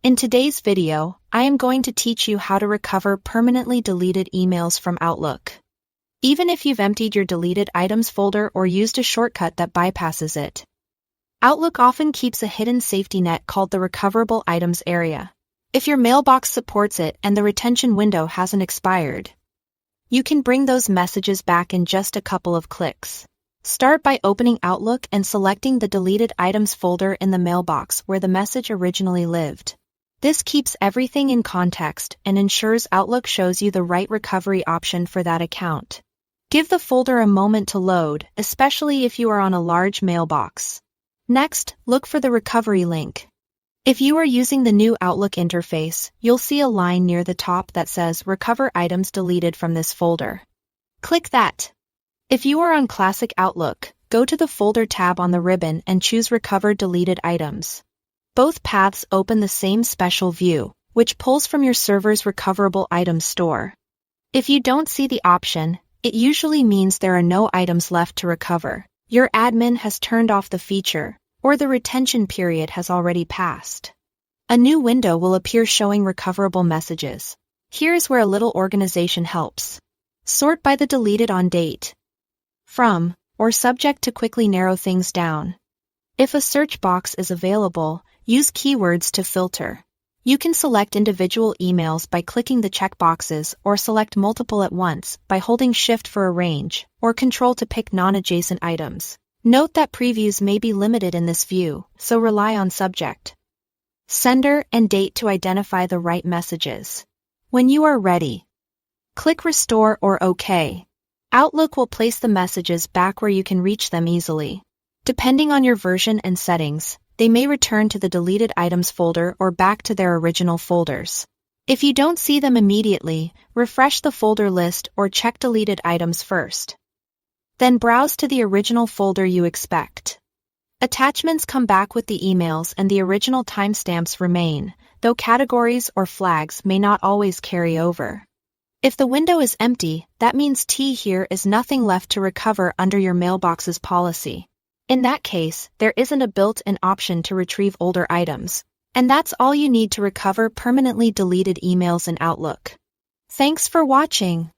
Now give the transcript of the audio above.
In today's video, I am going to teach you how to recover permanently deleted emails from Outlook. Even if you've emptied your deleted items folder or used a shortcut that bypasses it, Outlook often keeps a hidden safety net called the Recoverable Items area. If your mailbox supports it and the retention window hasn't expired, you can bring those messages back in just a couple of clicks. Start by opening Outlook and selecting the Deleted Items folder in the mailbox where the message originally lived. This keeps everything in context and ensures Outlook shows you the right recovery option for that account. Give the folder a moment to load, especially if you are on a large mailbox. Next, look for the recovery link. If you are using the new Outlook interface, you'll see a line near the top that says Recover Items Deleted from this folder. Click that. If you are on Classic Outlook, go to the Folder tab on the ribbon and choose Recover Deleted Items. Both paths open the same special view, which pulls from your server's recoverable items store. If you don't see the option, it usually means there are no items left to recover. Your admin has turned off the feature, or the retention period has already passed. A new window will appear showing recoverable messages. Here's where a little organization helps. Sort by the deleted on date, from, or subject to quickly narrow things down. If a search box is available, use keywords to filter. You can select individual emails by clicking the checkboxes or select multiple at once by holding Shift for arrange or Control to pick non-adjacent items. Note that previews may be limited in this view, so rely on subject, sender, and date to identify the right messages. When you are ready, click Restore or OK. Outlook will place the messages back where you can reach them easily. Depending on your version and settings, they may return to the deleted items folder or back to their original folders. If you don't see them immediately, refresh the folder list or check deleted items first. Then browse to the original folder you expect. Attachments come back with the emails and the original timestamps remain, though categories or flags may not always carry over. If the window is empty, that means here is nothing left to recover under your mailbox's policy. In that case, there isn't a built-in option to retrieve older items. And that's all you need to recover permanently deleted emails in Outlook. Thanks for watching.